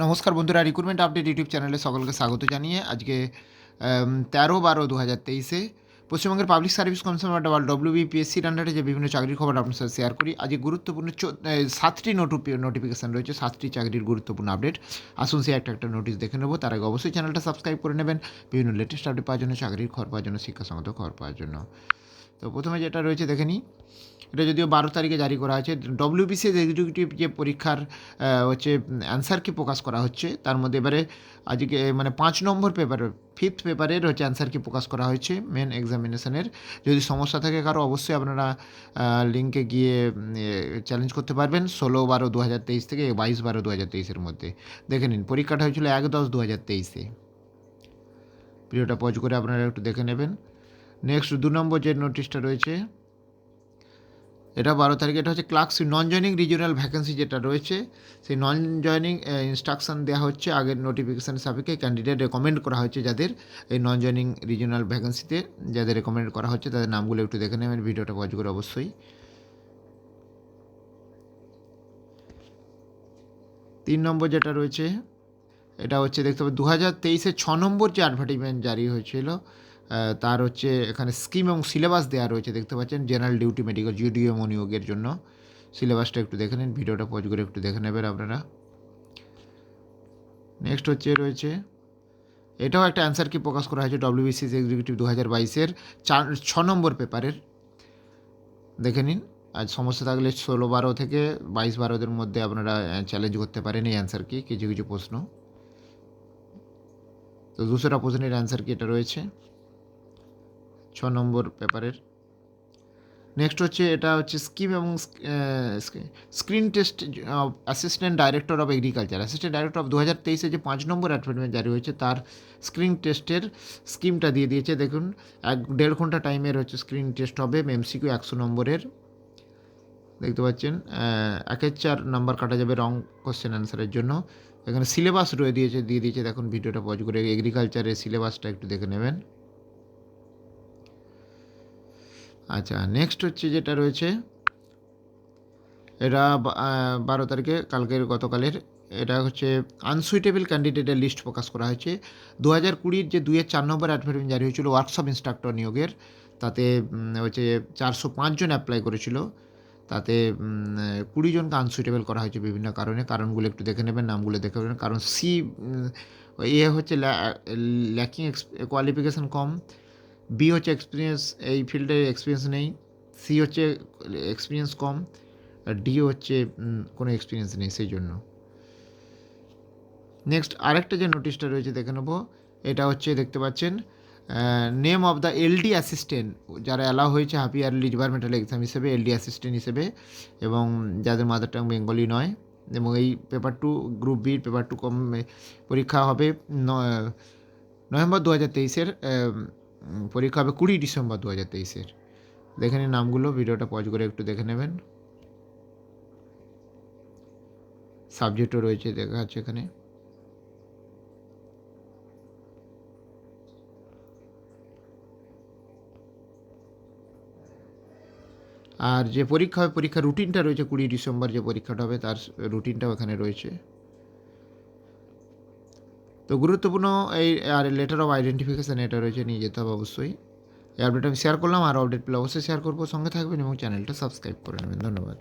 নমস্কার বন্ধুরা, recruitment update YouTube চ্যানেলে সকলকে স্বাগত জানিয়ে আজকে 13/12/2023 পশ্চিমবঙ্গের পাবলিক সার্ভিস কমিশন বা ডব্লিউবিপিএসসির আন্ডারে যে বিভিন্ন চাকরির খবর আপনার সাথে শেয়ার করি। আজকে গুরুত্বপূর্ণ 7টি নোটিফিকেশান রয়েছে, 7টি চাকরির গুরুত্বপূর্ণ আপডেট। আসুন সে একটা একটা নোটিশ দেখে নেবো। তার আগে অবশ্যই চ্যানেলটা সাবস্ক্রাইব করে নেবেন বিভিন্ন লেটেস্ট আপডেট পাওয়ার জন্য, চাকরির খবর পাওয়ার জন্য, শিক্ষাসংগত খবর পাওয়ার জন্য। তো প্রথমে যেটা রয়েছে দেখে নিই। এটা যদিও 12 তারিখে জারি করা হয়েছে। ডব্লিউবিসিএস এক্সিকিউটিভ যে পরীক্ষার হচ্ছে অ্যান্সার কি প্রকাশ করা হচ্ছে, তার মধ্যে এবারে আজকে মানে 5 নম্বর পেপার, 5th পেপারের হচ্ছে অ্যান্সার কি প্রকাশ করা হয়েছে মেন এক্সামিনেশনের। যদি সমস্যা থাকে কারো, অবশ্যই আপনারা লিঙ্কে গিয়ে চ্যালেঞ্জ করতে পারবেন 16/12/2023 থেকে 22/12/2023 মধ্যে। দেখে নিন, পরীক্ষাটা হয়েছিল 1/10/2023। ভিডিওটা পজ করে আপনারা একটু দেখে নেবেন। নেক্সট 2 নম্বর যে নোটিশটা রয়েছে, এটা 12 তারিখে, এটা হচ্ছে clerks non joining regional vacancy যেটা রয়েছে, সেই নন জয়নিং ইনস্ট্রাকশন দেওয়া হচ্ছে আগের নোটিফিকেশান সাপেক্ষে। ক্যান্ডিডেট রেকমেন্ড করা হচ্ছে যাদের এই নন জয়নিং রিজিওনাল ভ্যাকেন্সিতে যাদের রেকমেন্ড করা হচ্ছে তাদের নামগুলো একটু দেখে নেবেন। ভিডিওটা পজ করে অবশ্যই। 3 নম্বর যেটা রয়েছে, এটা হচ্ছে দেখতে পাবেন 2023-এ 6 নম্বর যে অ্যাডভার্টাইজমেন্ট জারি হয়েছিল, তার হচ্ছে এখানে স্কিম এবং সিলেবাস দেওয়া রয়েছে, দেখতে পাচ্ছেন জেনারেল ডিউটি মেডিকেল জিডিএমও নিয়োগের জন্য। সিলেবাসটা একটু দেখে নিন, ভিডিওটা পজ করে একটু দেখে নেবেন আপনারা। নেক্সট হচ্ছে রয়েছে, এটাও একটা অ্যান্সার কি প্রকাশ করা হয়েছে ডব্লিউবিসিএস এক্সিকিউটিভ 2022-এর 6 নম্বর পেপারের। দেখে নিন, আজ সমস্যা থাকলে 16/12 থেকে 22/12-দের মধ্যে আপনারা চ্যালেঞ্জ করতে পারেন এই অ্যান্সার কি, কিছু কিছু প্রশ্ন। তো 200টা প্রশ্নের অ্যান্সার কি এটা রয়েছে 6 নম্বর পেপারের। নেক্সট হচ্ছে, এটা হচ্ছে স্কিম এবং screen test assistant director of agriculture, assistant director of 2023-এ যে 5 নম্বর অ্যাডভার্টাইজমেন্ট জারি হয়েছে, তার স্ক্রিন টেস্টের স্কিমটা দিয়ে দিয়েছে। দেখুন, 1.5 ঘন্টা টাইমের হচ্ছে স্ক্রিন টেস্ট হবে, এমসিকিউ 100 নম্বরের। দেখতে পাচ্ছেন 1-4 নাম্বার কাটা যাবে রং কোশ্চেন অ্যান্সারের জন্য। এখানে সিলেবাস দিয়ে দিয়েছে। দেখুন, ভিডিওটা পজ করে এগ্রিকালচারের সিলেবাসটা একটু দেখে নেবেন। আচ্ছা, নেক্সট হচ্ছে যেটা রয়েছে, এটা 12 তারিখে, গতকালের। এটা হচ্ছে আনসুইটেবল ক্যান্ডিডেটের লিস্ট প্রকাশ করা হয়েছে। 2020-র যে 2-4 নম্বর অ্যাডভার্টাইজমেন্ট জারি হয়েছিল ওয়ার্কশপ ইন্সট্রাক্টর নিয়োগের, তাতে হচ্ছে 405 জন অ্যাপ্লাই করেছিল। তাতে 20 জনকে আনসুইটেবল করা হয়েছে বিভিন্ন কারণে। কারণগুলো একটু দেখে নেবেন, নামগুলো দেখে নেবেন। কারণ হচ্ছে ল্যাকিং কোয়ালিফিকেশান কম, বি হচ্ছে এক্সপিরিয়েন্স, এই ফিল্ডে এক্সপিরিয়েন্স নেই, সি হচ্ছে এক্সপিরিয়েন্স কম, আর ডি হচ্ছে কোনো এক্সপিরিয়েন্স নেই, সেই জন্য। নেক্সট আরেকটা যে নোটিশটা রয়েছে দেখে নেবো। এটা হচ্ছে দেখতে পাচ্ছেন name of the LD assistant, যারা অ্যালাউ হয়েছে হাফ ইয়ারলি ডিপার্টমেন্টাল এক্সাম হিসেবে এলডি অ্যাসিস্ট্যান্ট হিসেবে, এবং যাদের মাদার টাং বেঙ্গলি নয়। এবং এই পেপার 2 গ্রুপ বি পেপার 2 পরীক্ষা হবে নভেম্বর 2023-এর, পরীক্ষা হবে 20 ডিসেম্বর 2023-এর। দেখে নিন নামগুলো, ভিডিওটা পজ করে একটু দেখে নেবেন। সাবজেক্টও রয়েছে দেখা যাচ্ছে এখানে। আর যে পরীক্ষা হবে, পরীক্ষার রুটিনটা রয়েছে 20 ডিসেম্বর যে পরীক্ষাটা হবে, তার রুটিনটাও এখানে রয়েছে। তো গুরুত্বপূর্ণ এই আর লেটার অফ আইডেন্টিফিকেশান এটা রয়েছে, নিয়ে যেতে হবে অবশ্যই। এই আপডেট আমি শেয়ার করলাম, আর আপডেট পেলে অবশ্যই শেয়ার করবো। সঙ্গে থাকবেন এবং চ্যানেলটা সাবস্ক্রাইব করে নেবেন। ধন্যবাদ।